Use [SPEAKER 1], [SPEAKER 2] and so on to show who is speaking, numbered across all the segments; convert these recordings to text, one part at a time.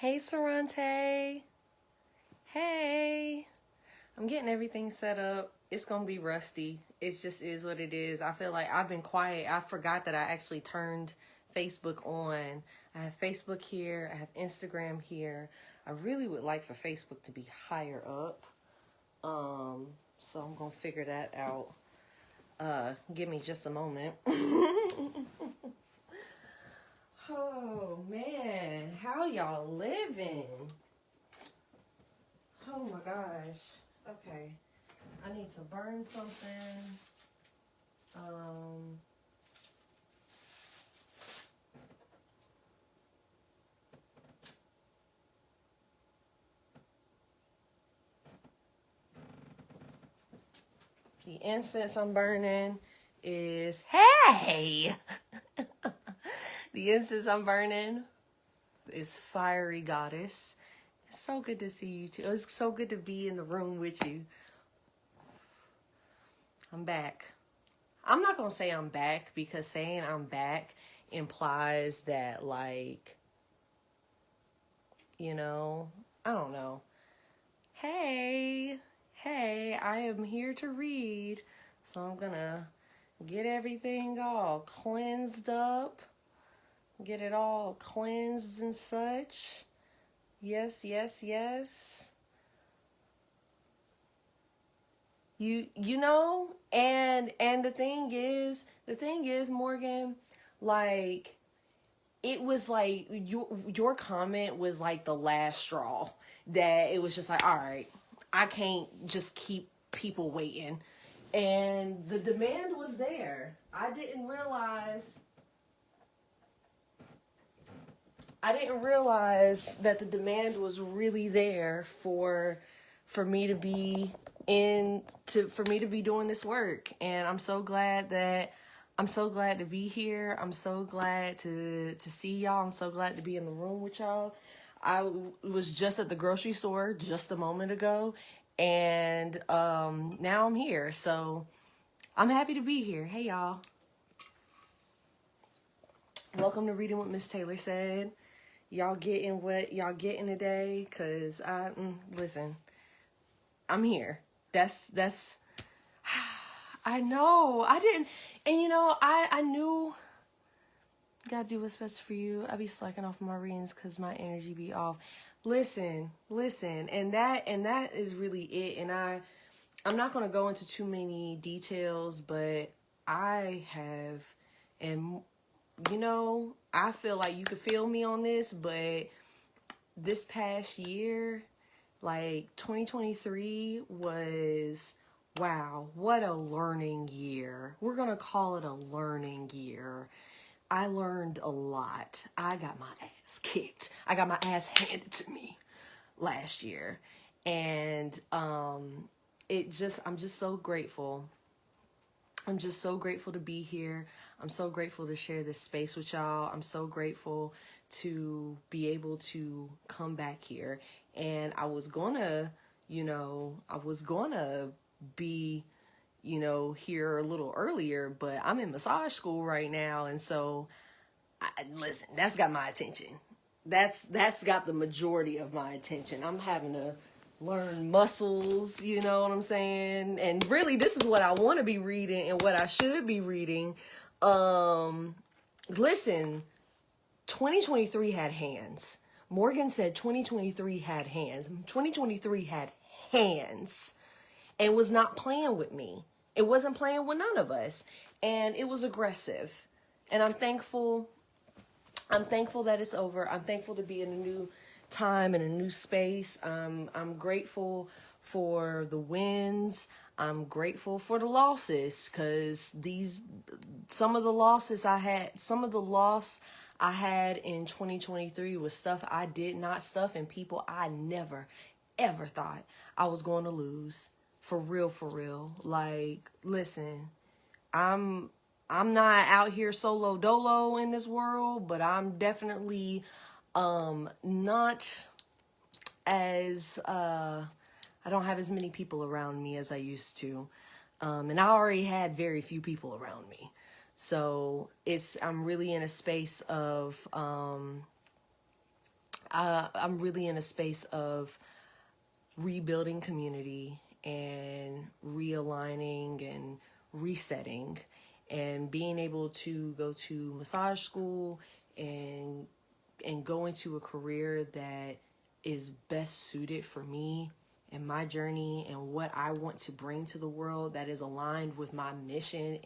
[SPEAKER 1] Hey, Sarante. Hey. I'm getting everything set up. It's going to be rusty. It just is what it is. I feel like I've been quiet. I forgot that I actually turned Facebook on. I have Facebook here. I have Instagram here. I really would like for Facebook to be higher up. So I'm going to figure that out. Give me just a moment. Oh, man. How y'all living? Oh, my gosh. Okay. I need to burn something. The incense I'm burning is, hey! The incense I'm burning is Fiery Goddess. It's so good to see you too. It's so good to be in the room with you. I'm back. I'm not going to say I'm back because saying I'm back implies that, like, you know, I don't know. Hey, I am here to read. So I'm going to get everything all cleansed up. Get it all cleansed and such. Yes. You know, and the thing is, Morgan, like, it was like your comment was like the last straw, that it was just like, all right, I can't just keep people waiting. And the demand was there. I didn't realize that the demand was really there for me to be doing this work. And I'm so glad to be here. I'm so glad to see y'all. I'm so glad to be in the room with y'all. I was just at the grocery store just a moment ago, and now I'm here. So I'm happy to be here. Hey, y'all. Welcome to Reading with MissTaylorSaid. Y'all getting what y'all getting today? Cause listen, I'm here. That's I know. I didn't, and you know, I knew. Gotta do what's best for you. I be slacking off my readings cause my energy be off. Listen, and that is really it. And I'm not gonna go into too many details, but I have, and you know, I feel like you could feel me on this, but this past year, like 2023 was, wow, what a learning year. We're going to call it a learning year. I learned a lot. I got my ass kicked. I got my ass handed to me last year. And I'm just so grateful. I'm just so grateful to be here. I'm so grateful to share this space with y'all. I'm so grateful to be able to come back here. And I was gonna be, here a little earlier, but I'm in massage school right now. And so, listen, that's got my attention. That's got the majority of my attention. I'm having to learn muscles, you know what I'm saying? And really, this is what I want to be reading and what I should be reading. Listen, 2023 had hands. Morgan said 2023 had hands. 2023 had hands and was not playing with me. It wasn't playing with none of us. And it was aggressive. And I'm thankful that it's over. I'm thankful to be in a new time and a new space. I'm grateful for the wins. I'm grateful for the losses, because some of the loss I had in 2023 was stuff I did not stuff, and people I never ever thought I was going to lose. For real. Like, listen, I'm not out here solo dolo in this world, but I'm definitely not as I don't have as many people around me as I used to. And I already had very few people around me. So I'm really in a space of I'm really in a space of rebuilding community and realigning and resetting and being able to go to massage school and go into a career that is best suited for me and my journey and what I want to bring to the world, that is aligned with my mission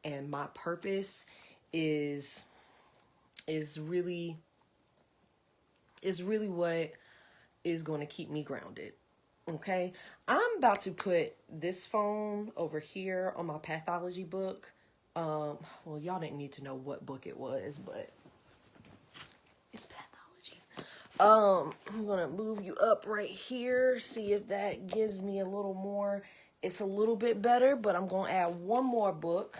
[SPEAKER 1] and my purpose, is really what is going to keep me grounded. Okay, I'm about to put this phone over here on my pathology book. Well, y'all didn't need to know what book it was, but it's pathology. I'm gonna move you up right here, see if that gives me a little more. It's a little bit better, but I'm gonna add one more book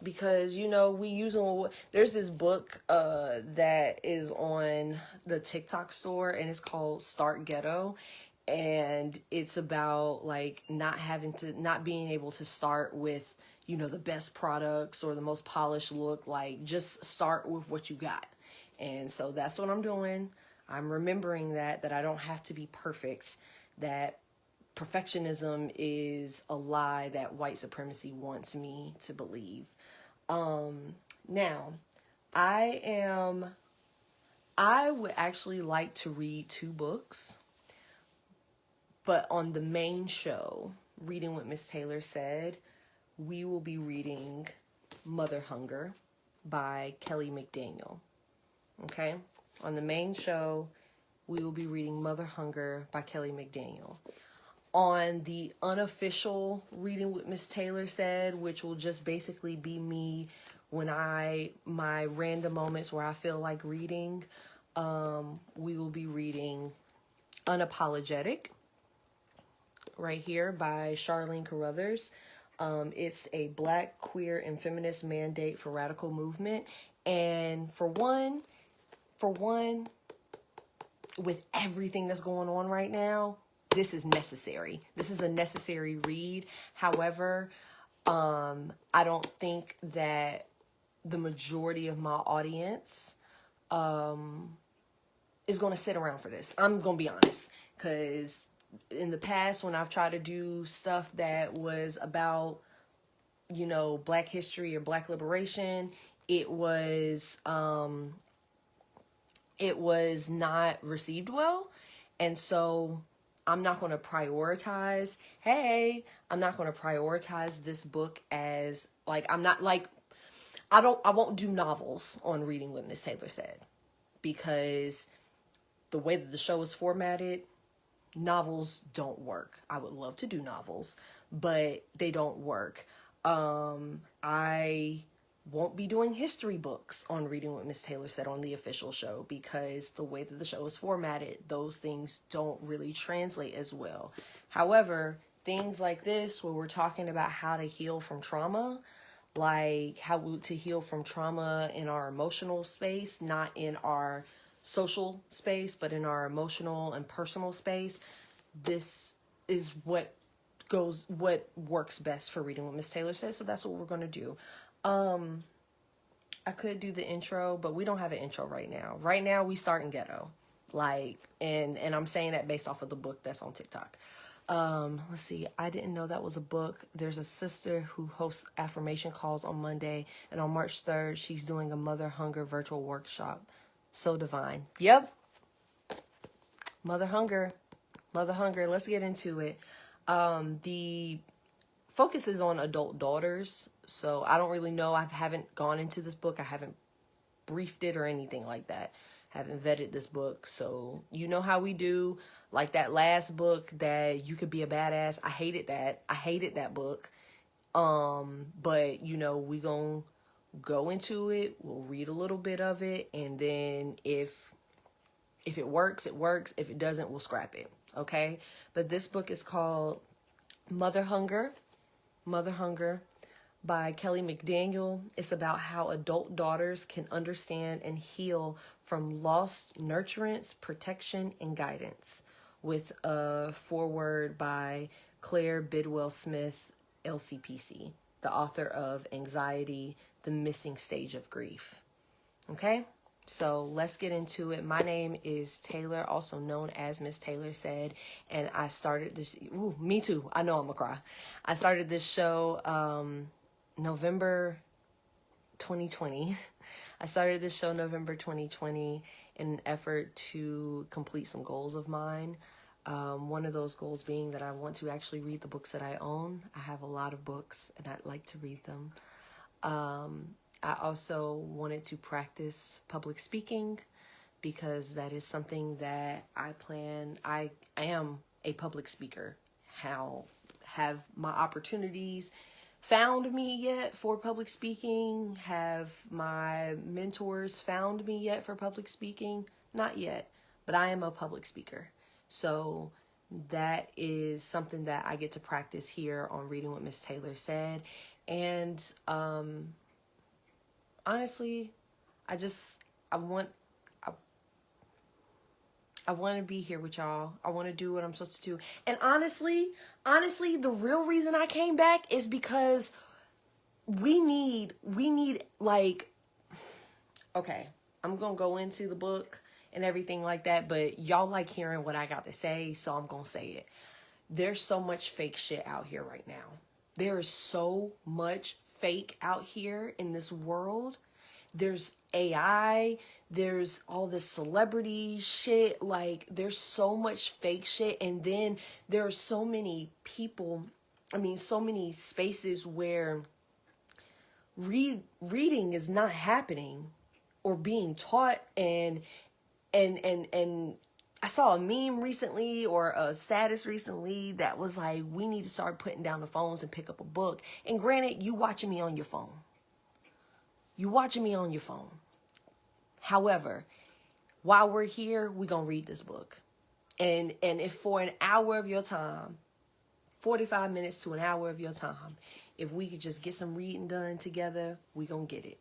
[SPEAKER 1] because, you know, we use them. There's this book that is on the TikTok store, and it's called Start Ghetto. And it's about like not being able to start with, you know, the best products or the most polished look. Like, just start with what you got. And so that's what I'm doing. I'm remembering that I don't have to be perfect, that perfectionism is a lie that white supremacy wants me to believe. Now, I would actually like to read 2 books. But on the main show, Reading with Miss Taylor Said, we will be reading Mother Hunger by Kelly McDaniel. Okay? On the main show, we will be reading Mother Hunger by Kelly McDaniel. On the unofficial Reading with Miss Taylor Said, which will just basically be me when my random moments where I feel like reading, we will be reading Unapologetic right here by Charlene Carruthers. It's a Black, queer, and feminist mandate for radical movement. And for one, with everything that's going on right now, this is necessary. This is a necessary read. However, I don't think that the majority of my audience is going to sit around for this. I'm going to be honest, because in the past, when I've tried to do stuff that was about, you know, Black history or Black liberation, it was not received well. And so I'm not going to prioritize, I'm not going to prioritize this book as, like, I won't do novels on Reading with Miss Taylor Said, because the way that the show is formatted, novels don't work. I would love to do novels, but they don't work. I won't be doing history books on Reading with Miss Taylor Said on the official show, because the way that the show is formatted, those things don't really translate as well. However, things like this, where we're talking about how to heal from trauma, like how to heal from trauma in our emotional space, not in our social space, but in our emotional and personal space, this is what works best for Reading with Miss Taylor Said. So that's what we're going to do. I could do the intro, but we don't have an intro right now. Right now, we start in ghetto. Like, and I'm saying that based off of the book that's on TikTok. Let's see. I didn't know that was a book. There's a sister who hosts affirmation calls on Monday, and on March 3rd, she's doing a Mother Hunger virtual workshop. So divine. Yep. Mother Hunger. Let's get into it. The focus is on adult daughters. So I don't really know. I haven't gone into this book. I haven't briefed it or anything like that. Haven't vetted this book. So you know how we do. Like that last book that You Could Be a Badass. I hated that book. But you know, we gonna go into it. We'll read a little bit of it, and then if it works, it works. If it doesn't, we'll scrap it. Okay? But this book is called Mother Hunger by Kelly McDaniel. It's about how adult daughters can understand and heal from lost nurturance, protection, and guidance, with a foreword by Claire Bidwell Smith, LCPC, the author of Anxiety, the Missing Stage of Grief. Okay? So let's get into it. My name is Taylor, also known as MissTaylorSaid, and I started this. Ooh, me too. I know I'm gonna cry. I started this show November 2020. I started this show November 2020 in an effort to complete some goals of mine. One of those goals being that I want to actually read the books that I own. I have a lot of books and I'd like to read them. I also wanted to practice public speaking because that is something that I plan. I am a public speaker. How have my opportunities found me yet for public speaking? Have my mentors found me yet for public speaking? Not yet, but I am a public speaker. So that is something that I get to practice here on Reading What Miss Taylor Said. And honestly, I want to be here with y'all. I want to do what I'm supposed to do. And honestly, the real reason I came back is because we need like, okay, I'm going to go into the book and everything like that, but y'all like hearing what I got to say, so I'm going to say it. There's so much fake shit out here right now. There is so much fake out here in this world. There's AI, there's all this celebrity shit, like there's so much fake shit, and then there are so many people, so many spaces where reading is not happening or being taught, and I saw a meme recently or a status recently that was like, we need to start putting down the phones and pick up a book. And granted, you watching me on your phone. However, while we're here, we're going to read this book. And if for an hour of your time, 45 minutes to an hour of your time, if we could just get some reading done together, we going to get it.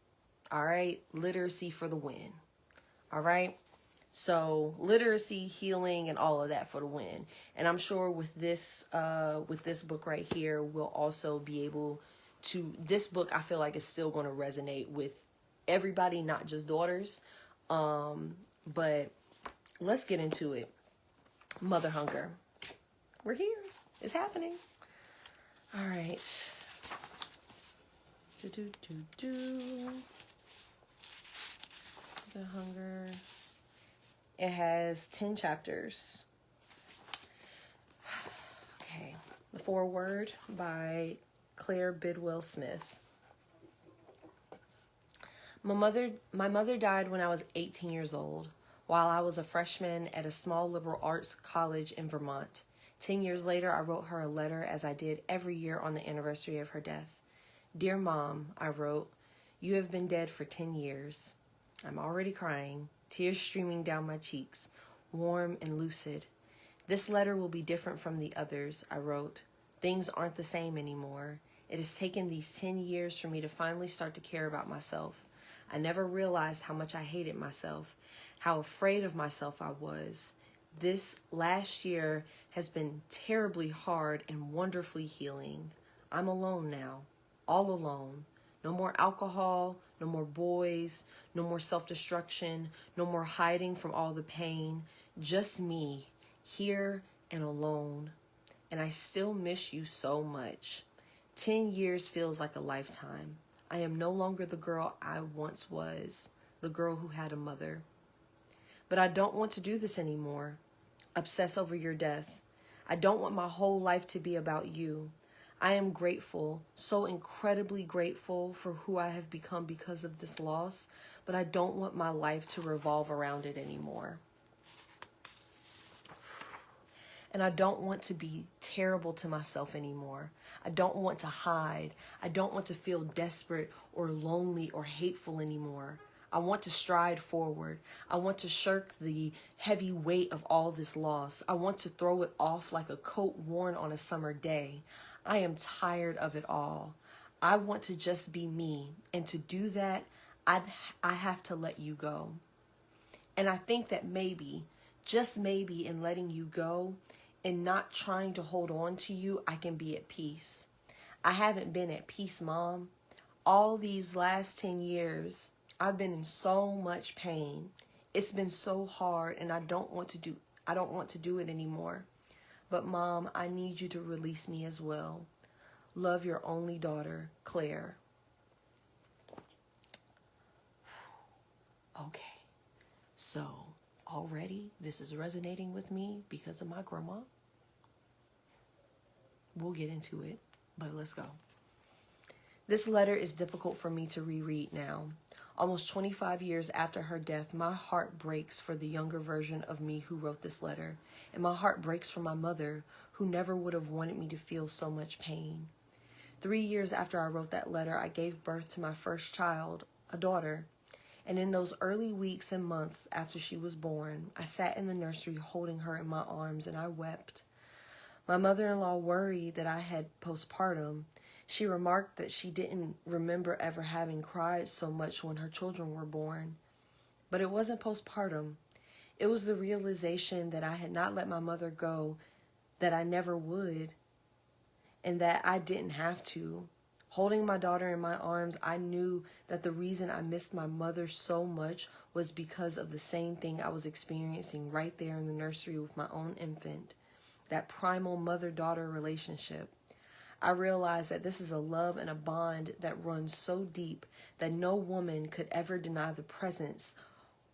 [SPEAKER 1] All right? Literacy for the win. All right? So literacy, healing, and all of that for the win. And I'm sure with this book right here, we'll also be able to, this book I feel like is still going to resonate with everybody, not just daughters. But let's get into it. Mother hunger. We're here. It's happening. All right. Mother hunger. It has 10 chapters. Okay. The foreword by Claire Bidwell Smith. My mother died when I was 18 years old, while I was a freshman at a small liberal arts college in Vermont. 10 years later, I wrote her a letter, as I did every year on the anniversary of her death. Dear Mom, I wrote, you have been dead for 10 years. I'm already crying, tears streaming down my cheeks, warm and lucid. This letter will be different from the others, I wrote. Things aren't the same anymore. It has taken these 10 years for me to finally start to care about myself. I never realized how much I hated myself, how afraid of myself I was. This last year has been terribly hard and wonderfully healing. I'm alone now, all alone. No more alcohol, no more boys, no more self-destruction, no more hiding from all the pain. Just me, here and alone. And I still miss you so much. 10 years feels like a lifetime. I am no longer the girl I once was, the girl who had a mother. But I don't want to do this anymore. Obsess over your death. I don't want my whole life to be about you. I am grateful, so incredibly grateful for who I have become because of this loss, but I don't want my life to revolve around it anymore. And I don't want to be terrible to myself anymore. I don't want to hide. I don't want to feel desperate or lonely or hateful anymore. I want to stride forward. I want to shirk the heavy weight of all this loss. I want to throw it off like a coat worn on a summer day. I am tired of it all. I want to just be me. And to do that, I have to let you go. And I think that maybe, just maybe, in letting you go and not trying to hold on to you, I can be at peace. I haven't been at peace, Mom. All these last 10 years, I've been in so much pain. It's been so hard, and I don't want to do it anymore. But Mom, I need you to release me as well. Love, your only daughter, Claire. Okay. So, already this is resonating with me because of my grandma. We'll get into it, but let's go. This letter is difficult for me to reread now. Almost 25 years after her death, my heart breaks for the younger version of me who wrote this letter. And my heart breaks for my mother, who never would have wanted me to feel so much pain. 3 years after I wrote that letter, I gave birth to my first child, a daughter. And in those early weeks and months after she was born, I sat in the nursery holding her in my arms and I wept. My mother-in-law worried that I had postpartum. She remarked that she didn't remember ever having cried so much when her children were born. But it wasn't postpartum. It was the realization that I had not let my mother go, that I never would, and that I didn't have to. Holding my daughter in my arms, I knew that the reason I missed my mother so much was because of the same thing I was experiencing right there in the nursery with my own infant, that primal mother-daughter relationship. I realized that this is a love and a bond that runs so deep that no woman could ever deny the presence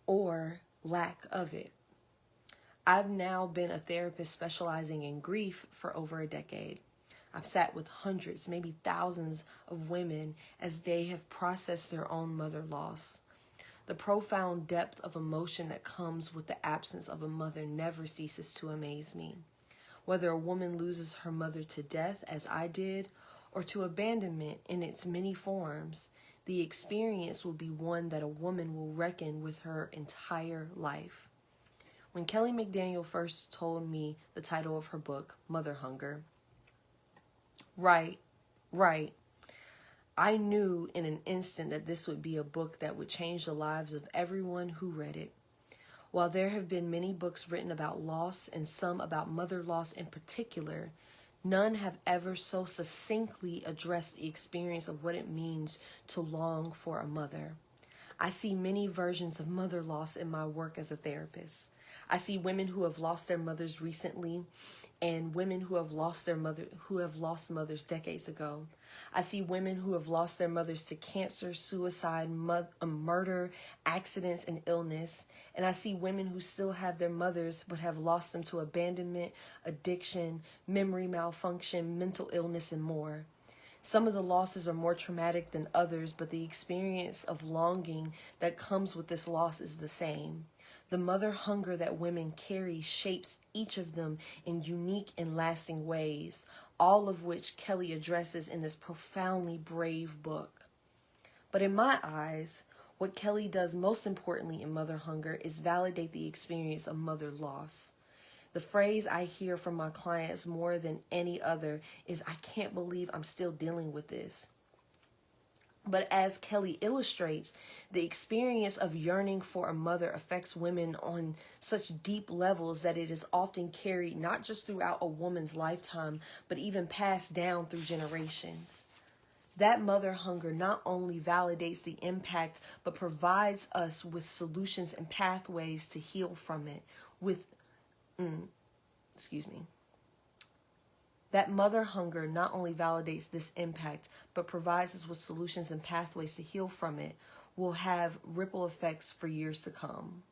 [SPEAKER 1] or lack of it. I've now been a therapist specializing in grief for over a decade. I've sat with hundreds, maybe thousands of women as they have processed their own mother loss. The profound depth of emotion that comes with the absence of a mother never ceases to amaze me. Whether a woman loses her mother to death, as I did, or to abandonment in its many forms, the experience will be one that a woman will reckon with her entire life. When Kelly McDaniel first told me the title of her book, Mother Hunger, right, I knew in an instant that this would be a book that would change the lives of everyone who read it. While there have been many books written about loss and some about mother loss in particular, none have ever so succinctly addressed the experience of what it means to long for a mother. I see many versions of mother loss in my work as a therapist. I see women who have lost their mothers recently and women who have lost mothers decades ago. I see women who have lost their mothers to cancer, suicide, murder, accidents, and illness. And I see women who still have their mothers but have lost them to abandonment, addiction, memory malfunction, mental illness, and more. Some of the losses are more traumatic than others, but the experience of longing that comes with this loss is the same. The mother hunger that women carry shapes each of them in unique and lasting ways, all of which Kelly addresses in this profoundly brave book. But in my eyes, what Kelly does most importantly in Mother Hunger is validate the experience of mother loss. The phrase I hear from my clients more than any other is, "I can't believe I'm still dealing with this." But as Kelly illustrates, the experience of yearning for a mother affects women on such deep levels that it is often carried not just throughout a woman's lifetime, but even passed down through generations. That mother hunger not only validates the impact, but provides us with solutions and pathways to heal from it. That mother hunger not only validates this impact, but provides us with solutions and pathways to heal from it, will have ripple effects for years to come.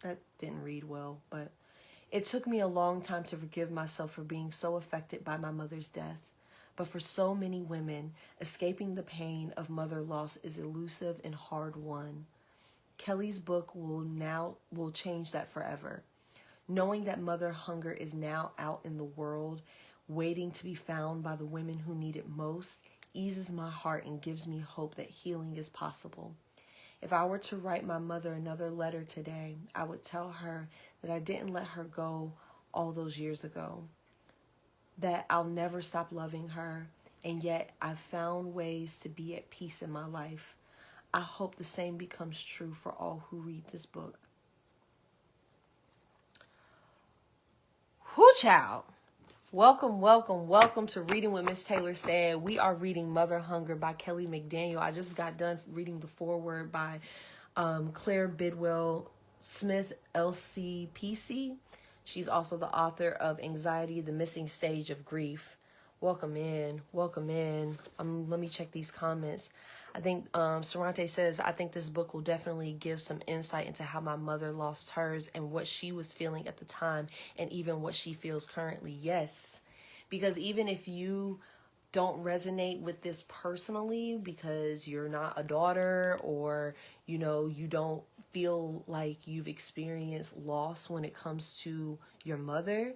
[SPEAKER 1] That didn't read well, but it took me a long time to forgive myself for being so affected by my mother's death. But for so many women, escaping the pain of mother loss is elusive and hard won. Kelly's book will change that forever. Knowing that mother hunger is now out in the world, waiting to be found by the women who need it most, eases my heart and gives me hope that healing is possible. If I were to write my mother another letter today, I would tell her that I didn't let her go all those years ago, that I'll never stop loving her, and yet I've found ways to be at peace in my life. I hope the same becomes true for all who read this book. Whoo, child. Welcome, welcome, welcome to Reading with Miss Taylor Said. We are reading Mother Hunger by Kelly McDaniel. I just got done reading the foreword by Claire Bidwell Smith, LCPC. She's also the author of Anxiety, the Missing Stage of Grief. Welcome in, welcome in. Let me check these comments. I think Sarante says, I think this book will definitely give some insight into how my mother lost hers and what she was feeling at the time and even what she feels currently. Yes, because even if you don't resonate with this personally because you're not a daughter or, you know, you don't feel like you've experienced loss when it comes to your mother,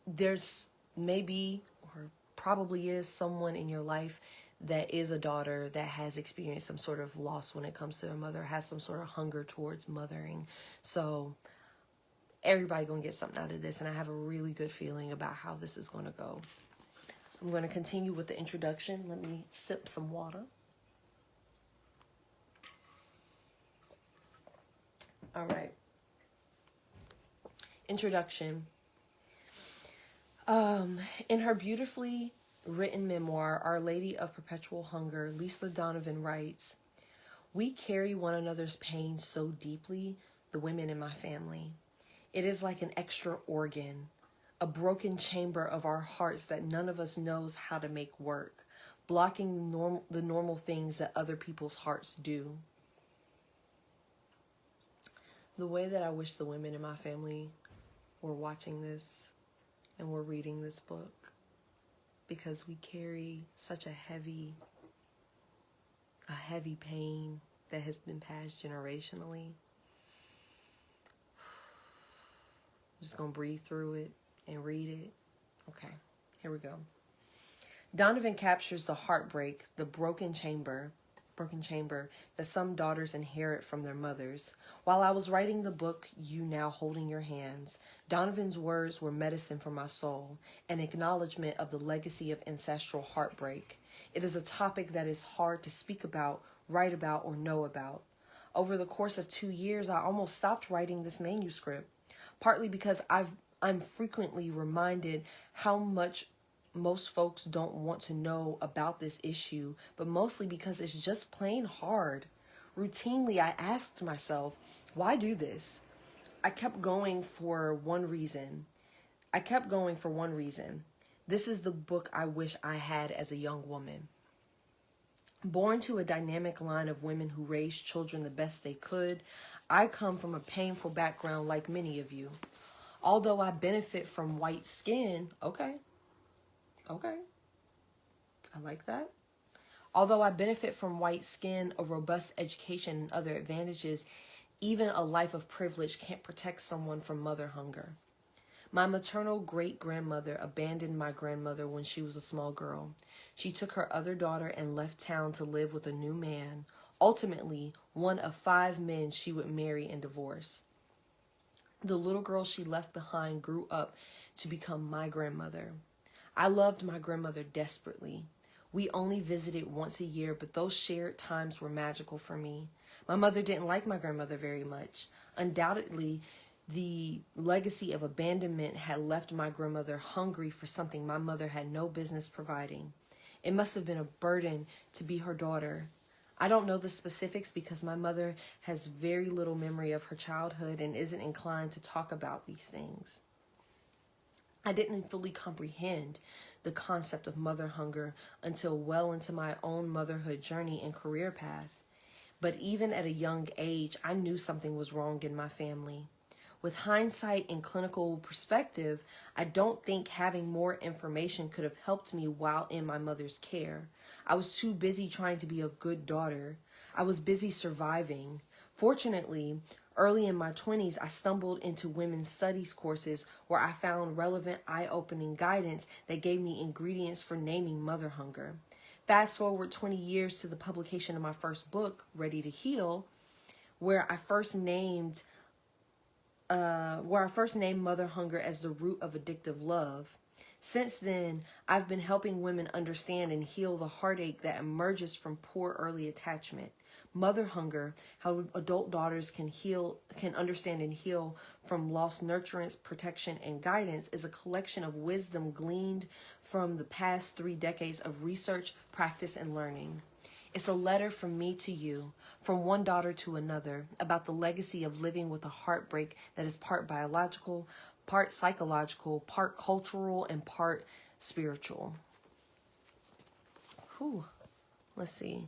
[SPEAKER 1] there's maybe or probably is someone in your life that is a daughter that has experienced some sort of loss when it comes to their mother, has some sort of hunger towards mothering. So everybody gonna get something out of this, and I have a really good feeling about how this is gonna go. I'm gonna continue with the introduction. Let me sip some water. All right. Introduction. In her beautifully written memoir, Our Lady of Perpetual Hunger, Lisa Donovan writes, "We carry one another's pain so deeply, the women in my family. It is like an extra organ, a broken chamber of our hearts that none of us knows how to make work, blocking the normal things that other people's hearts do." The way that I wish the women in my family were watching this and were reading this book, because we carry such a heavy pain that has been passed generationally. I'm just gonna breathe through it and read it. Okay, here we go. Donovan captures the heartbreak, the broken chamber that some daughters inherit from their mothers. While I was writing the book, You Now Hold in Your Hands, Donovan's words were medicine for my soul, an acknowledgement of the legacy of ancestral heartbreak. It is a topic that is hard to speak about, write about, or know about. Over the course of 2 years, I almost stopped writing this manuscript, partly because I'm frequently reminded how much most folks don't want to know about this issue, but mostly because it's just plain hard. Routinely, I asked myself, why do this? I kept going for one reason. This is the book I wish I had as a young woman. Born to a dynamic line of women who raised children the best they could, I come from a painful background like many of you. Although I benefit from white skin, okay, I like that. Although I benefit from white skin, a robust education, and other advantages, even a life of privilege can't protect someone from mother hunger. My maternal great-grandmother abandoned my grandmother when she was a small girl. She took her other daughter and left town to live with a new man, ultimately one of 5 men she would marry and divorce. The little girl she left behind grew up to become my grandmother. I loved my grandmother desperately. We only visited once a year, but those shared times were magical for me. My mother didn't like my grandmother very much. Undoubtedly, the legacy of abandonment had left my grandmother hungry for something my mother had no business providing. It must have been a burden to be her daughter. I don't know the specifics because my mother has very little memory of her childhood and isn't inclined to talk about these things. I didn't fully comprehend the concept of mother hunger until well into my own motherhood journey and career path. But even at a young age, I knew something was wrong in my family. With hindsight and clinical perspective, I don't think having more information could have helped me while in my mother's care. I was too busy trying to be a good daughter. I was busy surviving. Fortunately, early in my 20s, I stumbled into women's studies courses where I found relevant, eye-opening guidance that gave me ingredients for naming mother hunger. Fast forward 20 years to the publication of my first book, Ready to Heal, where I first named mother hunger as the root of addictive love. Since then, I've been helping women understand and heal the heartache that emerges from poor early attachment. Mother Hunger, How Adult Daughters can Understand and Heal from Lost Nurturance, Protection, and Guidance, is a collection of wisdom gleaned from the past 3 decades of research, practice, and learning. It's a letter from me to you, from one daughter to another, about the legacy of living with a heartbreak that is part biological, part psychological, part cultural, and part spiritual. Whew. Let's see.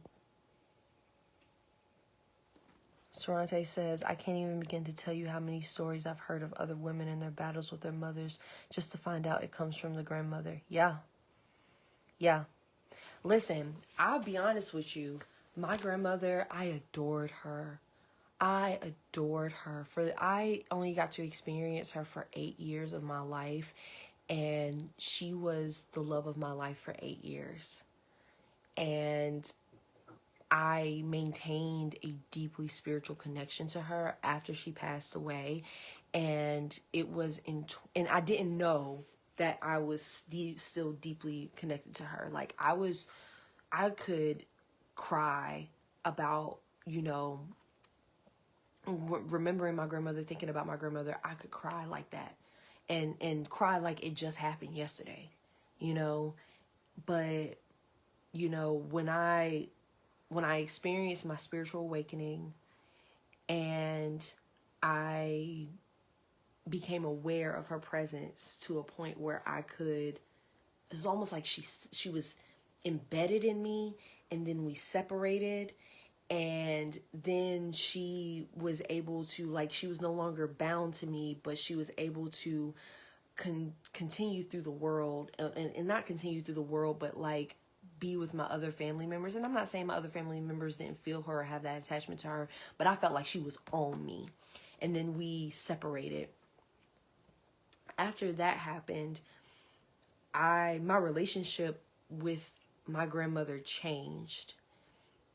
[SPEAKER 1] Sorante says, I can't even begin to tell you how many stories I've heard of other women in their battles with their mothers just to find out it comes from the grandmother. Yeah. Listen, I'll be honest with you. My grandmother, I adored her. I only got to experience her for 8 years of my life, and she was the love of my life for 8 years. And I maintained a deeply spiritual connection to her after she passed away. And it was and I didn't know that I was still deeply connected to her. Like I could cry about, remembering my grandmother, thinking about my grandmother. I could cry like that and cry like it just happened yesterday, but, when I experienced my spiritual awakening and I became aware of her presence to a point where it was almost like she was embedded in me, and then we separated, and then she was able to, she was no longer bound to me, but she was able to continue through the world, and not continue through the world, but be with my other family members. And I'm not saying my other family members didn't feel her or have that attachment to her, but I felt like she was on me. And then we separated. After that happened, my relationship with my grandmother changed.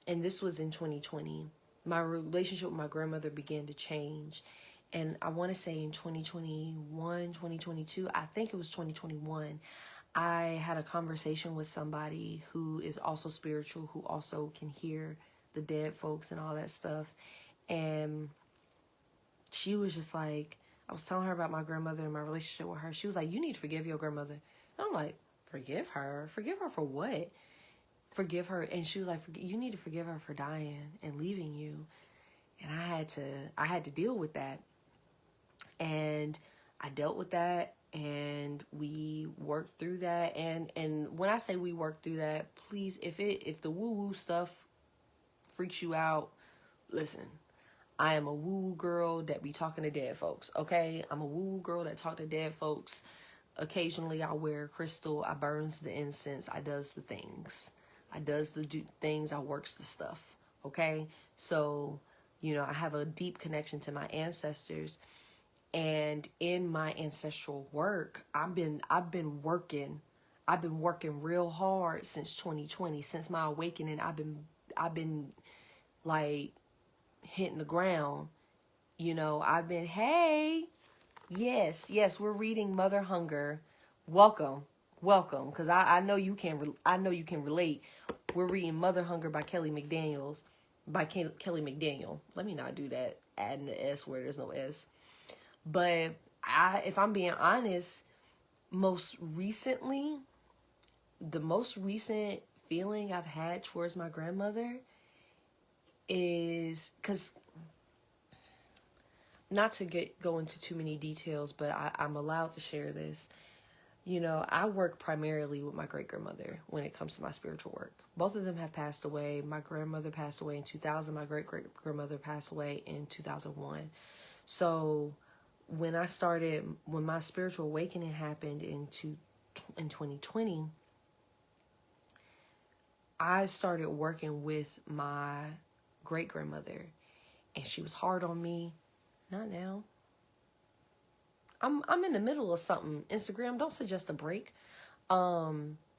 [SPEAKER 1] And this was in 2020. My relationship with my grandmother began to change. And I want to say in 2021, 2022, I think it was 2021, I had a conversation with somebody who is also spiritual, who also can hear the dead folks and all that stuff. And she was just like, I was telling her about my grandmother and my relationship with her. She was like, you need to forgive your grandmother. And I'm like, forgive her? Forgive her for what? Forgive her. And she was like, you need to forgive her for dying and leaving you. And I had to deal with that. And I dealt with that, and we worked through that. And when I say we worked through that, please, if the woo-woo stuff freaks you out, listen, I am a woo-woo girl that be talking to dead folks, okay? I'm a woo-woo girl that talk to dead folks. Occasionally I wear crystal, I burns the incense, I does the things. I does the things, I works the stuff, okay? So, I have a deep connection to my ancestors. And in my ancestral work, I've been working real hard since 2020. Since my awakening, I've been hitting the ground. I've been, hey, yes, we're reading Mother Hunger. Welcome, because I know you can relate. We're reading Mother Hunger by Kelly McDaniel. Let me not do that, adding the S where there's no S. But if I'm being honest, the most recent feeling I've had towards my grandmother is, because, not to go into too many details, but I'm allowed to share this. I work primarily with my great-grandmother when it comes to my spiritual work. Both of them have passed away. My grandmother passed away in 2000. My great-great-grandmother passed away in 2001. So when my spiritual awakening happened in 2020, I started working with my great-grandmother, and she was hard on me. Not now. I'm in the middle of something. Instagram, don't suggest a break.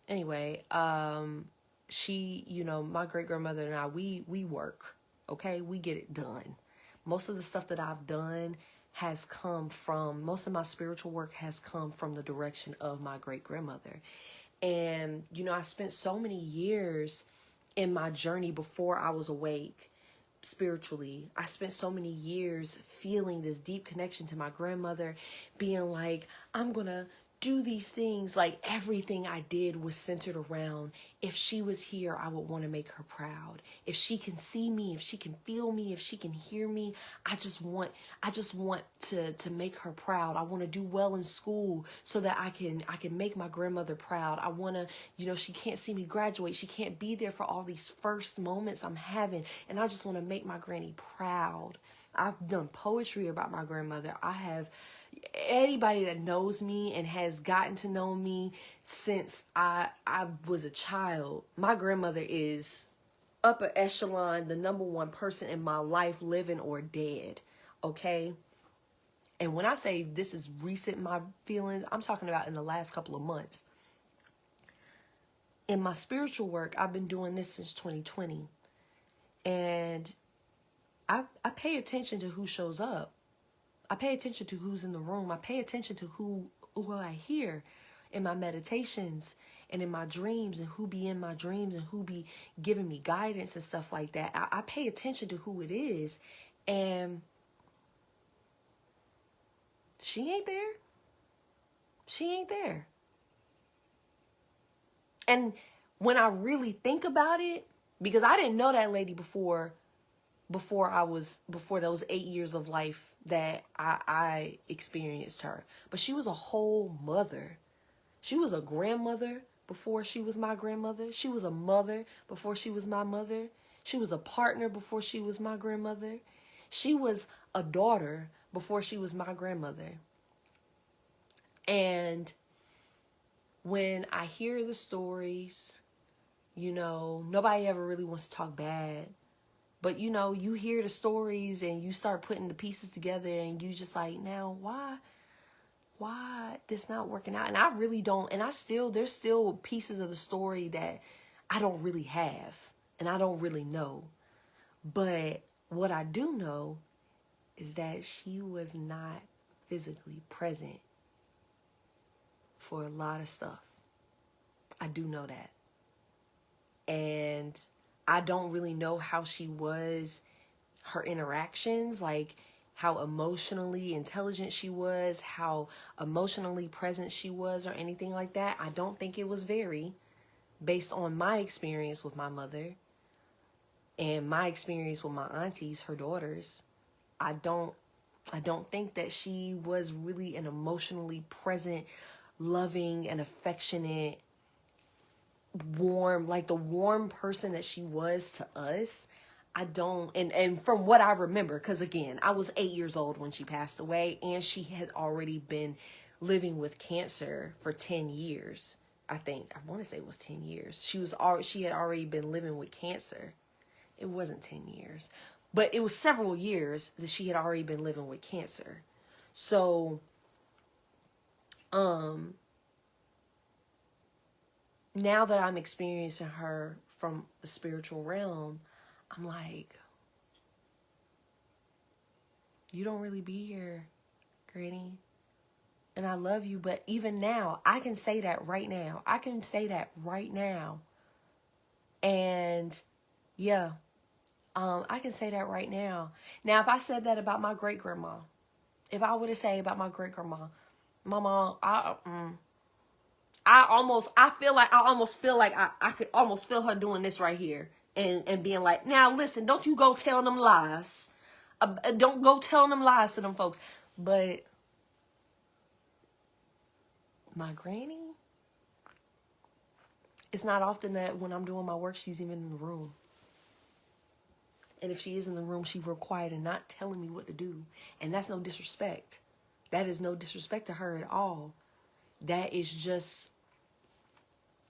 [SPEAKER 1] Anyway, she, my great-grandmother and I, we work, okay? We get it done. Most of the stuff that I've done most of my spiritual work has come from the direction of my great-grandmother. And, I spent so many years in my journey before I was awake, spiritually. I spent so many years feeling this deep connection to my grandmother, being like, I'm gonna do these things. Like everything I did was centered around, if she was here, I would want to make her proud. If she can see me, if she can feel me, if she can hear me, I just want to make her proud. I want to do well in school so that I can make my grandmother proud. I want to, she can't see me graduate. She can't be there for all these first moments I'm having. And I just want to make my granny proud. I've done poetry about my grandmother. Anybody that knows me and has gotten to know me since I was a child, my grandmother is upper echelon, the number one person in my life, living or dead. Okay. And when I say this is recent, my feelings, I'm talking about in the last couple of months. In my spiritual work, I've been doing this since 2020. And I pay attention to who shows up. I pay attention to who's in the room. I pay attention to who I hear in my meditations and in my dreams, and who be in my dreams and who be giving me guidance and stuff like that. I pay attention to who it is, and she ain't there. She ain't there. And when I really think about it, because I didn't know that lady before those 8 years of life that I experienced her. But she was a whole mother. She was a grandmother before she was my grandmother. She was a mother before she was my mother. She was a partner before she was my grandmother. She was a daughter before she was my grandmother. And when I hear the stories, nobody ever really wants to talk bad. But, you hear the stories and you start putting the pieces together, and you just like, now, why this not working out? And I really don't. And there's still pieces of the story that I don't really have and I don't really know. But what I do know is that she was not physically present for a lot of stuff. I do know that. And I don't really know how she was, her interactions, like how emotionally intelligent she was, how emotionally present she was, or anything like that. I don't think it was very, based on my experience with my mother and my experience with my aunties, her daughters. I don't think that she was really an emotionally present, loving, and affectionate, warm, like the warm person that she was to us. I don't, and from what I remember, because again, I was 8 years old when she passed away, and she had already been living with cancer for 10 years. I want to say it was 10 years. She had already been living with cancer. It wasn't 10 years, but it was several years that she had already been living with cancer. So, now that I'm experiencing her from the spiritual realm, I'm like, you don't really be here, Granny. And I love you, but even now, I can say that right now. And yeah, I can say that right now. Now, if I said that about my great-grandma, if I would have said about my great-grandma, my mom, I almost feel like I could almost feel her doing this right here and being like, now listen, don't you go tell them lies. Don't go telling them lies to them folks. But my granny, it's not often that when I'm doing my work, she's even in the room. And if she is in the room, she's real quiet and not telling me what to do. And that's no disrespect. That is no disrespect to her at all. That is just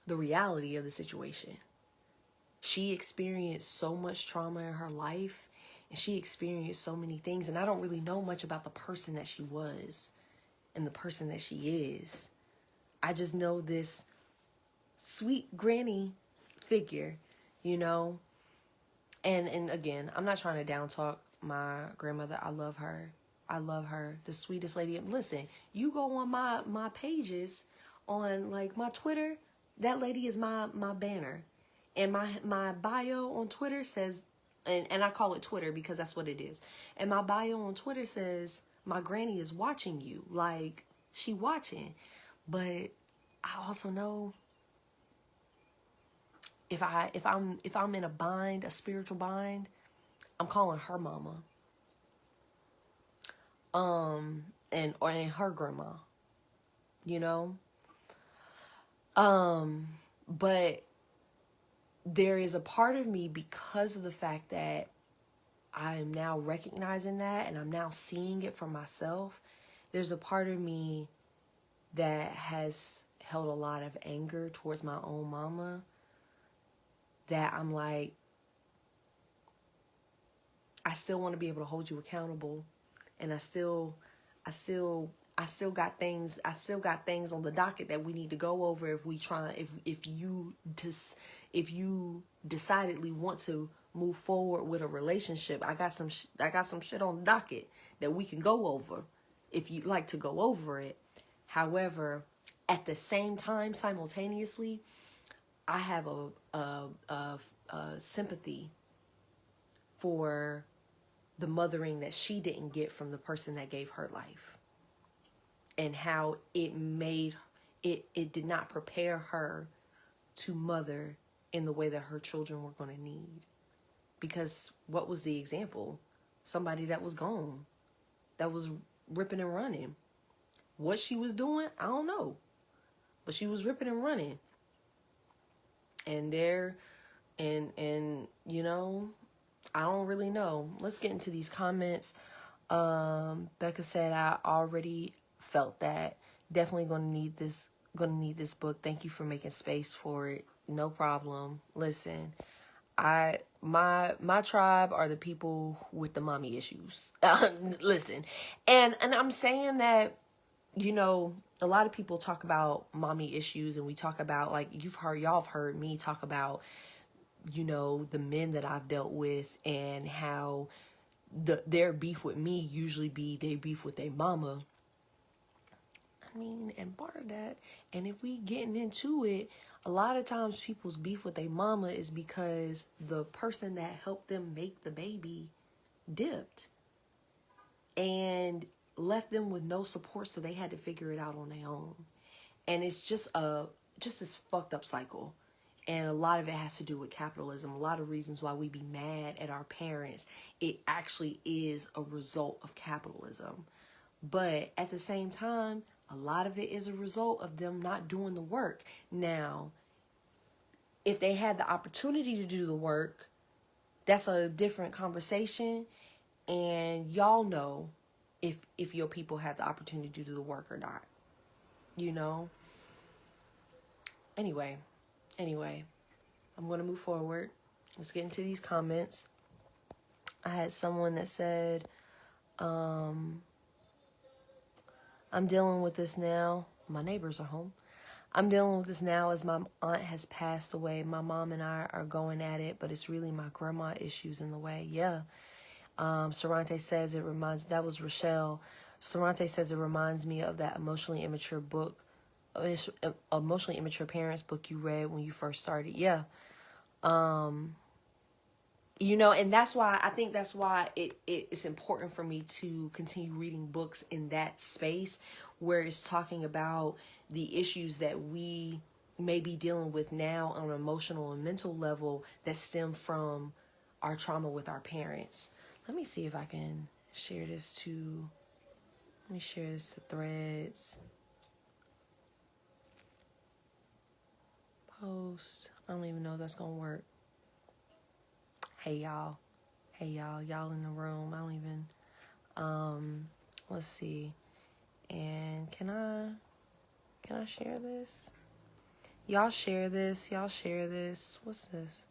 [SPEAKER 1] the reality of the situation. She experienced so much trauma in her life, and she experienced so many things, and I don't really know much about the person that she was and the person that she is. I just know this sweet granny figure, and again, I'm not trying to down talk my grandmother. I love her. The sweetest lady. Listen, you go on my pages on like my Twitter, that lady is my banner. And my bio on Twitter says And I call it Twitter because that's what it is. And my bio on Twitter says, my granny is watching you. Like, she watching. But I also know if I'm in a bind, a spiritual bind, I'm calling her mama. And her grandma, you know? But there is a part of me, because of the fact that I am now recognizing that and I'm now seeing it for myself, there's a part of me that has held a lot of anger towards my own mama, that I'm like, I still want to be able to hold you accountable, and I still got things on the docket that we need to go over if you decidedly want to move forward with a relationship. I got some shit on the docket that we can go over if you'd like to go over it. However, at the same time, simultaneously, I have a sympathy for the mothering that she didn't get from the person that gave her life, and how it did not prepare her to mother in the way that her children were going to need. Because what was the example? Somebody that was gone, that was ripping and running. What she was doing, I don't know, but she was ripping and running. And you know, I don't really know. Let's get into these comments. Becca said, I already felt that. Definitely gonna need this book. Thank you for making space for it. No problem. Listen, my tribe are the people with the mommy issues. Listen, and I'm saying that, you know, a lot of people talk about mommy issues, and we talk about, like, y'all have heard me talk about, you know, the men that I've dealt with, and how their beef with me usually be they beef with their mama. I mean, and part of that, and if we getting into it, a lot of times people's beef with their mama is because the person that helped them make the baby dipped and left them with no support, so they had to figure it out on their own. And it's just this fucked up cycle. And a lot of it has to do with capitalism. A lot of reasons why we be mad at our parents, it actually is a result of capitalism. But at the same time, a lot of it is a result of them not doing the work. Now, if they had the opportunity to do the work, that's a different conversation. And y'all know if your people have the opportunity to do the work or not, you know? Anyway, I'm going to move forward. Let's get into these comments. I had someone that said, I'm dealing with this now. My neighbors are home. I'm dealing with this now as my aunt has passed away. My mom and I are going at it, but it's really my grandma issues in the way. Yeah. Sarante says that was Rochelle. Sarante says it reminds me of that emotionally immature parents book you read when you first started. Yeah. You know, and that's why it's important for me to continue reading books in that space where it's talking about the issues that we may be dealing with now on an emotional and mental level that stem from our trauma with our parents. Let me see if I can share this to Threads. Post. I don't even know if that's going to work. Hey y'all in the room. I don't even, let's see. And can I share this? Y'all share this. What's this?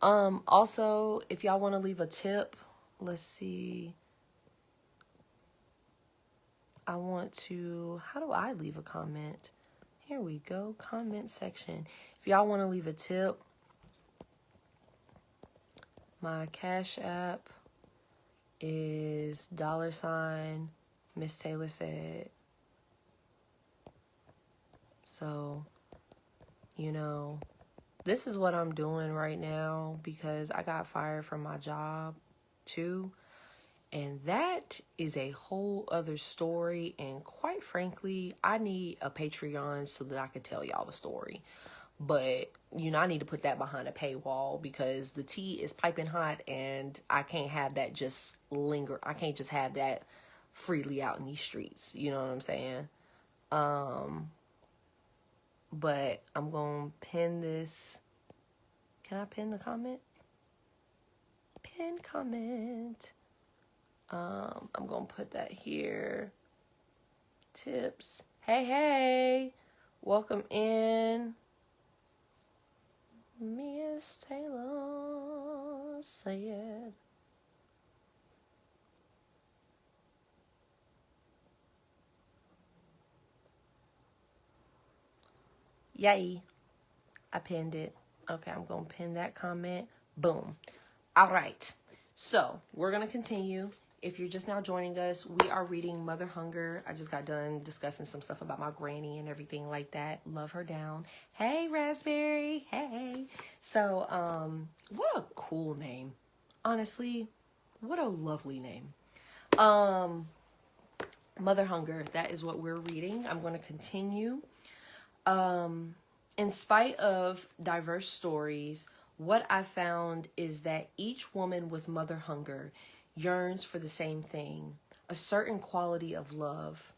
[SPEAKER 1] Also, if y'all want to leave a tip, let's see. How do I leave a comment? Here we go. Comment section. If y'all want to leave a tip, my Cash App is $MissTaylorSaid. So, you know, this is what I'm doing right now because I got fired from my job too. And that is a whole other story. And quite frankly, I need a Patreon so that I can tell y'all the story. But, you know, I need to put that behind a paywall because the tea is piping hot and I can't have that just linger. I can't just have that freely out in these streets. You know what I'm saying? But I'm going to pin this. Can I pin the comment? Pin comment. I'm going to put that here. Tips. Hey. Welcome in. MissTaylorSaid. Yay. I pinned it. Okay, I'm going to pin that comment. Boom. All right. So, we're going to continue. If you're just now joining us, we are reading Mother Hunger. I just got done discussing some stuff about my granny and everything like that. Love her down. Hey, Raspberry. Hey. So, what a cool name. Honestly, what a lovely name. Mother Hunger. That is what we're reading. I'm going to continue. In spite of diverse stories, what I found is that each woman with mother hunger yearns for the same thing, a certain quality of love,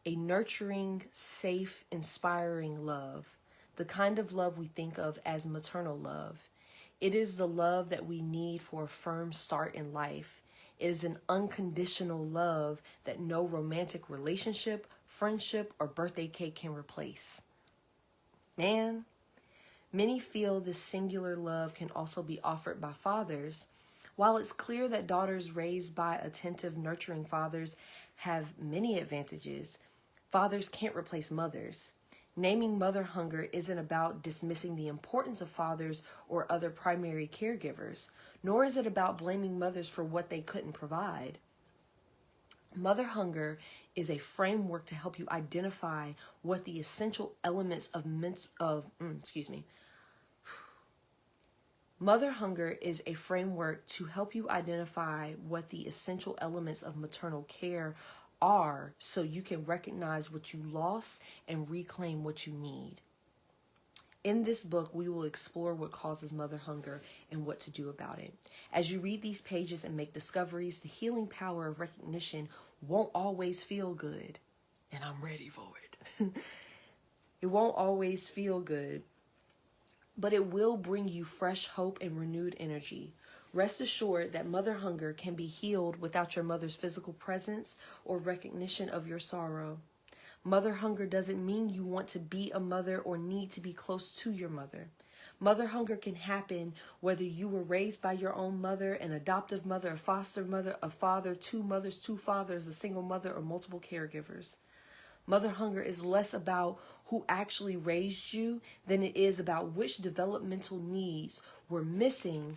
[SPEAKER 1] a nurturing, safe, inspiring love, the kind of love we think of as maternal love. It is the love that we need for a firm start in life. It is an unconditional love that no romantic relationship, friendship, or birthday cake can replace. Man, many feel this singular love can also be offered by fathers. While it's clear that daughters raised by attentive, nurturing fathers have many advantages, fathers can't replace mothers. Naming mother hunger isn't about dismissing the importance of fathers or other primary caregivers, nor is it about blaming mothers for what they couldn't provide. Mother hunger is a framework to help you identify what the essential elements Mother hunger is a framework to help you identify what the essential elements of maternal care are so you can recognize what you lost and reclaim what you need. In this book, we will explore what causes mother hunger and what to do about it. As you read these pages and make discoveries, the healing power of recognition won't always feel good. And I'm ready for it. It won't always feel good, but it will bring you fresh hope and renewed energy. Rest assured that mother hunger can be healed without your mother's physical presence or recognition of your sorrow. Mother hunger doesn't mean you want to be a mother or need to be close to your mother. Mother hunger can happen whether you were raised by your own mother, an adoptive mother, a foster mother, a father, two mothers, two fathers, a single mother, or multiple caregivers. Mother hunger is less about who actually raised you than it is about which developmental needs were missing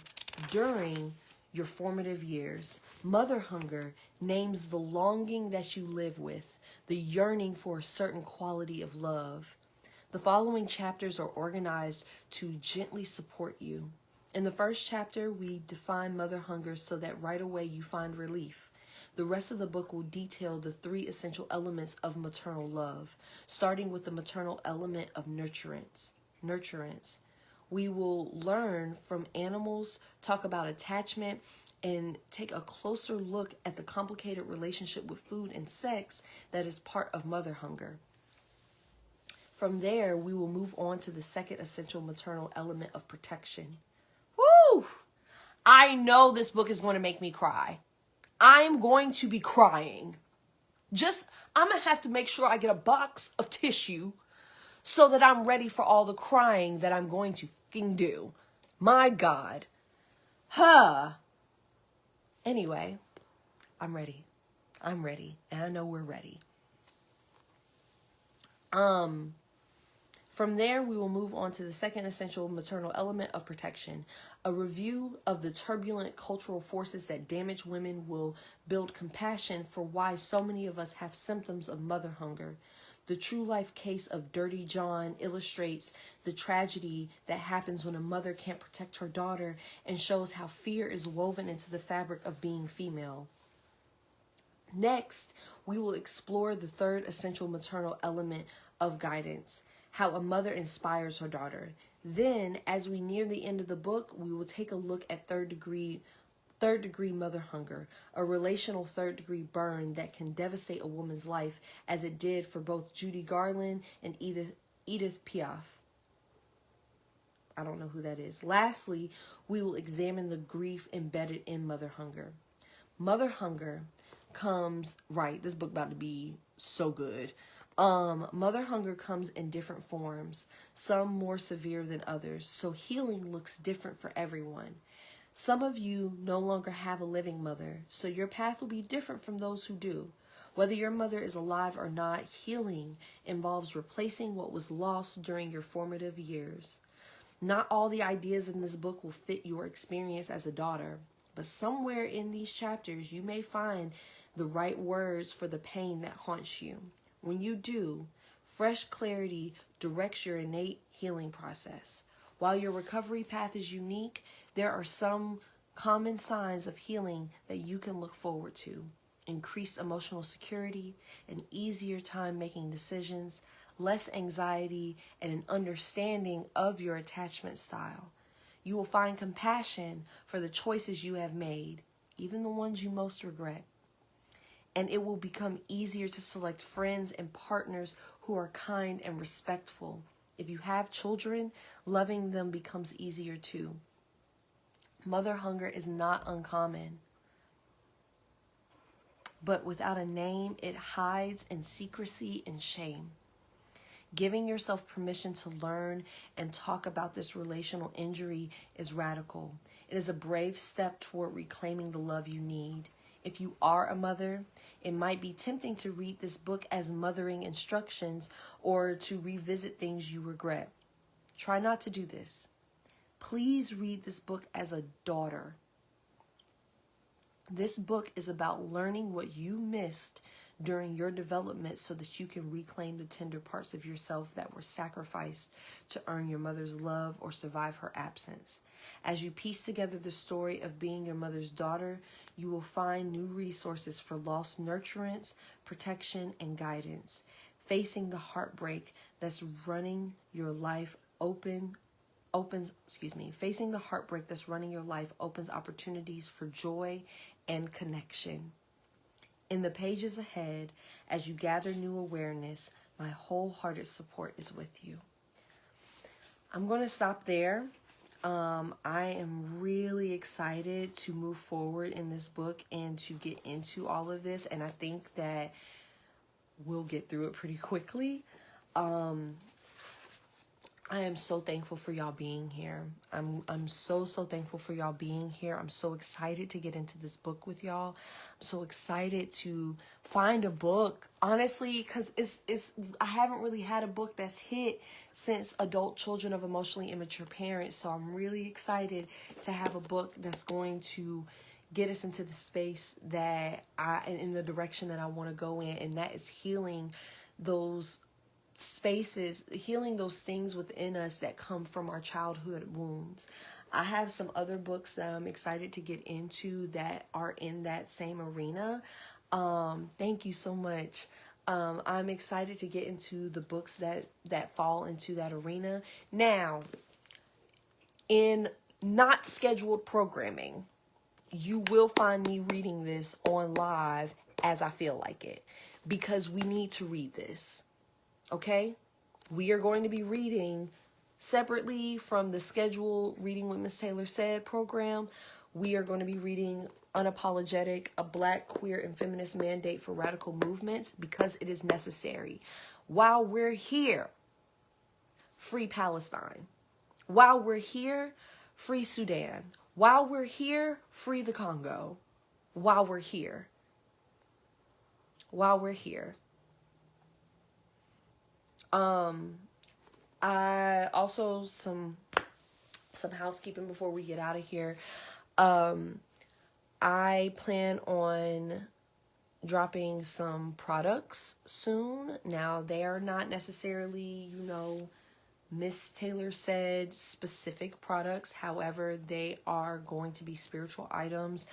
[SPEAKER 1] during your formative years. Mother hunger names the longing that you live with, the yearning for a certain quality of love. The following chapters are organized to gently support you. In the first chapter, we define mother hunger so that right away you find relief. The rest of the book will detail the 3 essential elements of maternal love, starting with the maternal element of nurturance. We will learn from animals, talk about attachment, and take a closer look at the complicated relationship with food and sex that is part of mother hunger. From there, we will move on to the second essential maternal element of protection. Woo! I know this book is going to make me cry. I'm going to be crying. I'm going to have to make sure I get a box of tissue so that I'm ready for all the crying that I'm going to fucking do. My God. Anyway, I'm ready. And I know we're ready. From there, we will move on to the second essential maternal element of protection. A review of the turbulent cultural forces that damage women will build compassion for why so many of us have symptoms of mother hunger. The true life case of Dirty John illustrates the tragedy that happens when a mother can't protect her daughter and shows how fear is woven into the fabric of being female. Next, we will explore the third essential maternal element of guidance, how a mother inspires her daughter. Then, as we near the end of the book, we will take a look at third degree mother hunger, a relational third degree burn that can devastate a woman's life, as it did for both Judy Garland and Edith Piaf. I don't know who that is. Lastly, we will examine the grief embedded in mother hunger. Mother hunger comes, right, this book about to be so good. Mother hunger comes in different forms, some more severe than others, so healing looks different for everyone. Some of you no longer have a living mother, so your path will be different from those who do. Whether your mother is alive or not, healing involves replacing what was lost during your formative years. Not all the ideas in this book will fit your experience as a daughter, but somewhere in these chapters you may find the right words for the pain that haunts you. When you do, fresh clarity directs your innate healing process. While your recovery path is unique, there are some common signs of healing that you can look forward to. Increased emotional security, an easier time making decisions, less anxiety, and an understanding of your attachment style. You will find compassion for the choices you have made, even the ones you most regret. And it will become easier to select friends and partners who are kind and respectful. If you have children, loving them becomes easier too. Mother hunger is not uncommon, but without a name, it hides in secrecy and shame. Giving yourself permission to learn and talk about this relational injury is radical. It is a brave step toward reclaiming the love you need. If you are a mother, it might be tempting to read this book as mothering instructions or to revisit things you regret. Try not to do this. Please read this book as a daughter. This book is about learning what you missed during your development so that you can reclaim the tender parts of yourself that were sacrificed to earn your mother's love or survive her absence. As you piece together the story of being your mother's daughter, you will find new resources for lost nurturance, protection, and guidance. Facing the heartbreak that's running your life opens opportunities for joy and connection. In the pages ahead, as you gather new awareness, my wholehearted support is with you. I'm going to stop there. I am really excited to move forward in this book and to get into all of this, and I think that we'll get through it pretty quickly. I am so thankful for y'all being here. I'm so thankful for y'all being here. I'm so excited to get into this book with y'all. I'm so excited to find a book, honestly, because I haven't really had a book that's hit since Adult Children of Emotionally Immature Parents. So I'm really excited to have a book that's going to get us into the space that in the direction that I want to go in, and that is healing those spaces, healing those things within us that come from our childhood wounds. I have some other books that I'm excited to get into that are in that same arena. Thank you so much. I'm excited to get into the books that fall into that arena. Now, in not scheduled programming, you will find me reading this on live as I feel like it, because we need to read this. Okay? We are going to be reading separately from the scheduled Reading with MissTaylorSaid program. We are going to be reading Unapologetic, a Black, Queer, and Feminist Mandate for Radical Movements, because it is necessary. While we're here, free Palestine. While we're here, free Sudan. While we're here, free the Congo. While we're here. While we're here. I also some housekeeping before we get out of here. I plan on dropping some products soon. Now, they are not necessarily, MissTaylorSaid specific products. However, they are going to be spiritual items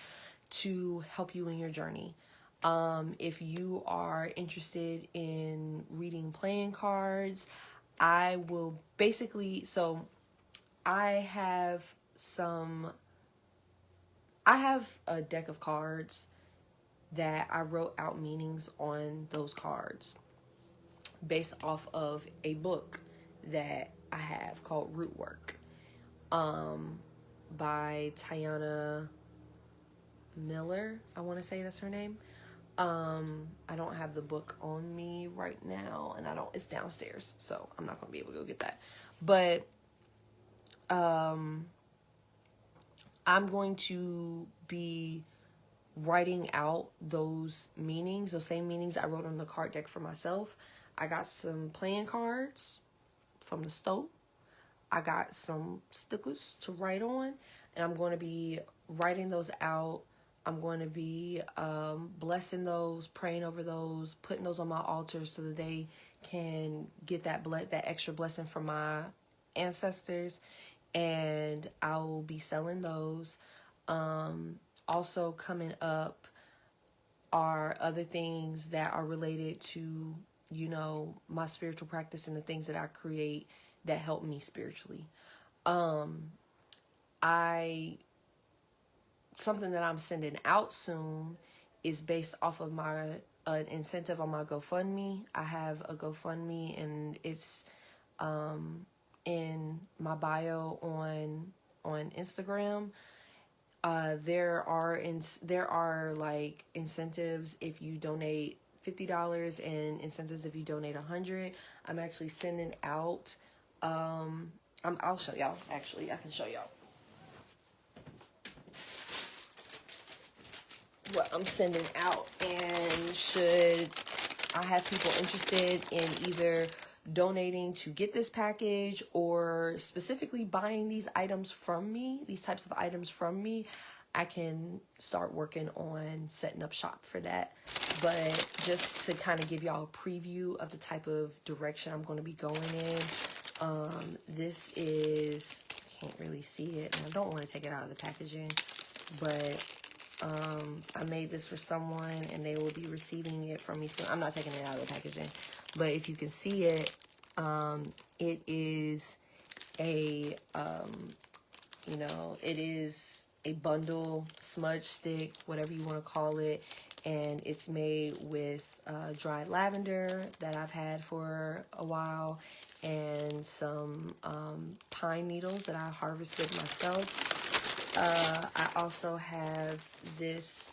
[SPEAKER 1] to help you in your journey. If you are interested in reading playing cards, I will basically, so I have a deck of cards that I wrote out meanings on those cards based off of a book that I have called Root Work, by Tiana Miller. I want to say that's her name. I don't have the book on me right now, and it's downstairs, so I'm not going to be able to go get that. But, I'm going to be writing out those same meanings I wrote on the card deck for myself. I got some playing cards from the store. I got some stickers to write on, and I'm going to be writing those out. I'm going to be blessing those, praying over those, putting those on my altar so that they can get that extra blessing from my ancestors, and I will be selling those. Also coming up are other things that are related to, my spiritual practice and the things that I create that help me spiritually. Something that I'm sending out soon is based off of my incentive on my GoFundMe. I have a GoFundMe, and it's in my bio on Instagram. There are like incentives if you donate $50 and incentives if you donate $100. I'm actually sending out. I'll show y'all. Actually, I can show y'all what I'm sending out, and should I have people interested in either donating to get this package or specifically buying these items from me, these types of items from me, I can start working on setting up shop for that. But just to kind of give y'all a preview of the type of direction I'm going to be going in, this is, can't really see it, and I don't want to take it out of the packaging, but I made this for someone and they will be receiving it from me soon. I'm not taking it out of the packaging, but if you can see it, it is it is a bundle, smudge stick, whatever you want to call it, and it's made with dried lavender that I've had for a while, and some pine needles that I harvested myself. I also have this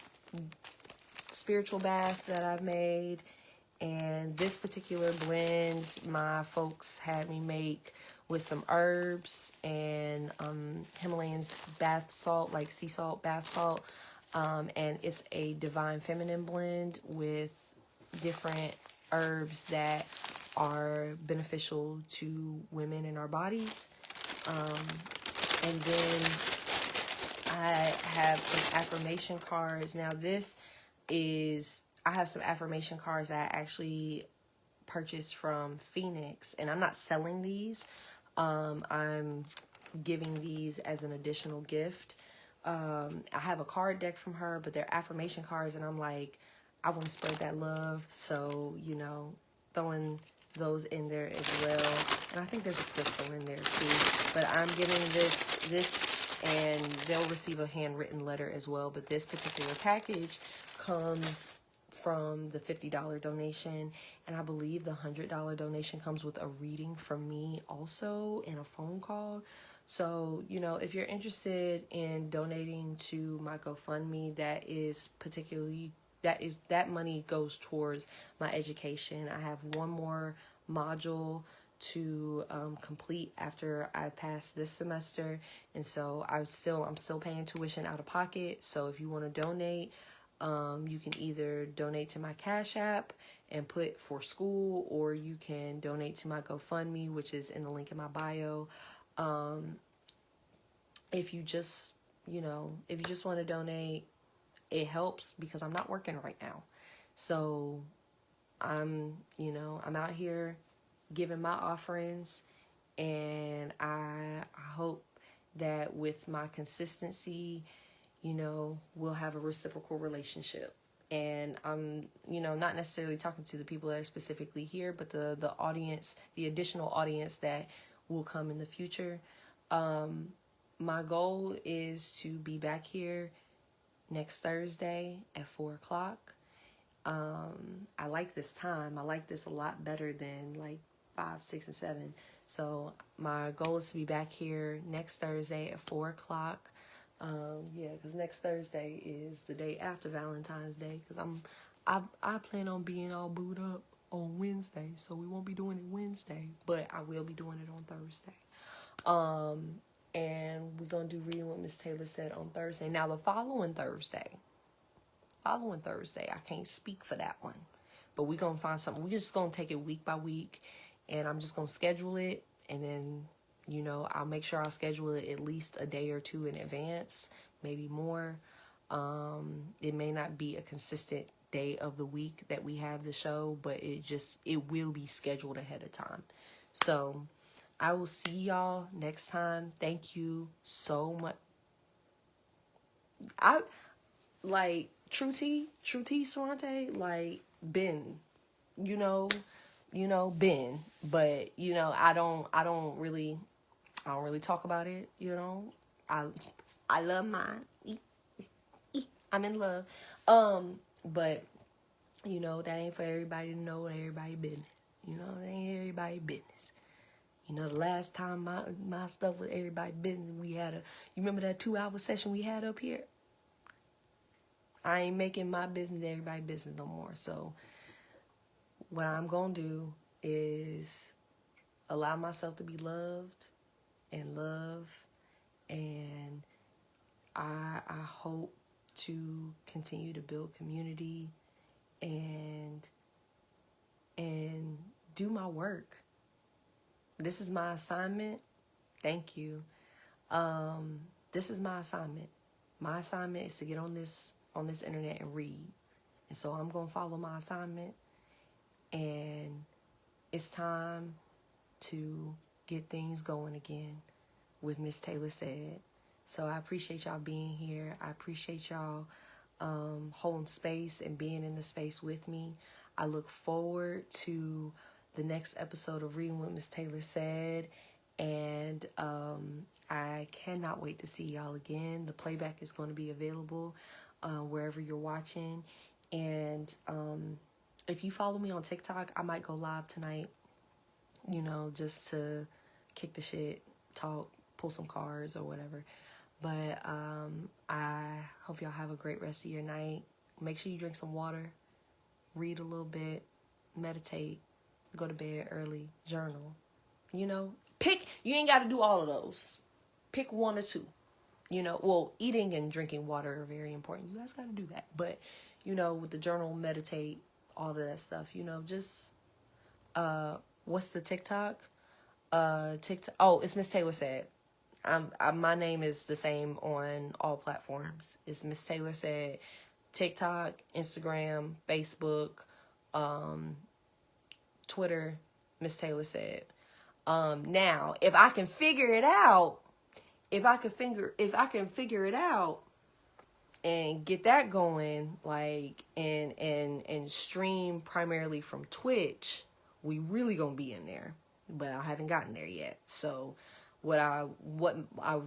[SPEAKER 1] spiritual bath that I've made, and this particular blend my folks had me make with some herbs and Himalayan bath salt, like sea salt bath salt, and it's a divine feminine blend with different herbs that are beneficial to women in our bodies. And then I have some affirmation cards. Now I have some affirmation cards that I actually purchased from Phoenix, and I'm not selling these. I'm giving these as an additional gift. I have a card deck from her, but they're affirmation cards, and I'm like, I want to spread that love, so, throwing those in there as well. And I think there's a crystal in there too, but I'm giving this, and they'll receive a handwritten letter as well. But this particular package comes from the $50 donation, and I believe the $100 donation comes with a reading from me also and a phone call. So, if you're interested in donating to my GoFundMe, that money goes towards my education. I have one more module to complete after I pass this semester, and so I'm still paying tuition out of pocket. So if you want to donate, you can either donate to my Cash App and put for school, or you can donate to my GoFundMe, which is in the link in my bio. If you just want to donate, it helps because I'm not working right now. So I'm out here giving my offerings, and I hope that with my consistency, we'll have a reciprocal relationship. And I'm, not necessarily talking to the people that are specifically here, but the audience, the additional audience that will come in the future. My goal is to be back here next Thursday at 4:00. I like this time. I like this a lot better than like 5, 6, and 7. So my goal is to be back here next Thursday at 4:00. Because next Thursday is the day after Valentine's Day. Because I plan on being all booed up on Wednesday, so we won't be doing it Wednesday, but I will be doing it on Thursday. And we're gonna do Reading What Miss Taylor Said on Thursday. Now the following Thursday, I can't speak for that one, but we're gonna find something. We're just gonna take it week by week, and I'm just gonna schedule it, and then I'll make sure I'll schedule it at least a day or two in advance, maybe more. It may not be a consistent day of the week that we have the show, but it will be scheduled ahead of time. So I will see y'all next time. Thank you so much. I like True T Sorante, like Ben, Ben, but I don't really talk about it. I love mine. I'm in love. But that ain't for everybody to know everybody business. That ain't everybody business. The last time my stuff was everybody business, you remember that 2-hour session we had up here? I ain't making my business everybody business no more. So what I'm going to do is allow myself to be loved and love. And I hope to continue to build community and do my work. This is my assignment. Thank you. This is my assignment. My assignment is to get on this internet and read. And so I'm going to follow my assignment. And it's time to get things going again with Miss Taylor Said. So I appreciate y'all being here. I appreciate y'all holding space and being in the space with me. I look forward to the next episode of Reading What Miss Taylor Said. And I cannot wait to see y'all again. The playback is going to be available wherever you're watching. And if you follow me on TikTok, I might go live tonight, just to kick the shit, talk, pull some cards or whatever. But I hope y'all have a great rest of your night. Make sure you drink some water, read a little bit, meditate, go to bed early, journal. Pick, you ain't got to do all of those. Pick 1 or 2. Well, eating and drinking water are very important. You guys got to do that. But, with the journal, meditate, all of that stuff, just, what's the TikTok? TikTok. Oh, it's Miss Taylor Said. My name is the same on all platforms. It's Miss Taylor Said. TikTok, Instagram, Facebook, Twitter, Miss Taylor Said. Now, if I can figure it out, and get that going, like, and stream primarily from Twitch, we really gonna be in there. But I haven't gotten there yet. So what I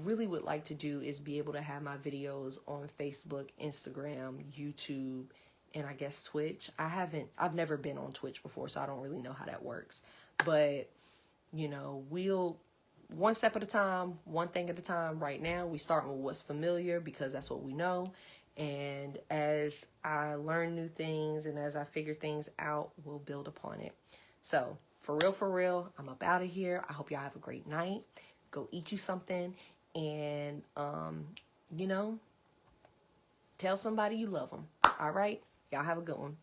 [SPEAKER 1] really would like to do is be able to have my videos on Facebook, Instagram, YouTube, and I guess Twitch. I've never been on Twitch before, so I don't really know how that works. But, we'll one step at a time, one thing at a time. Right now, we start with what's familiar because that's what we know. And as I learn new things and as I figure things out, we'll build upon it. So, for real, I'm up out of here. I hope y'all have a great night. Go eat you something. And, tell somebody you love them. All right? Y'all have a good one.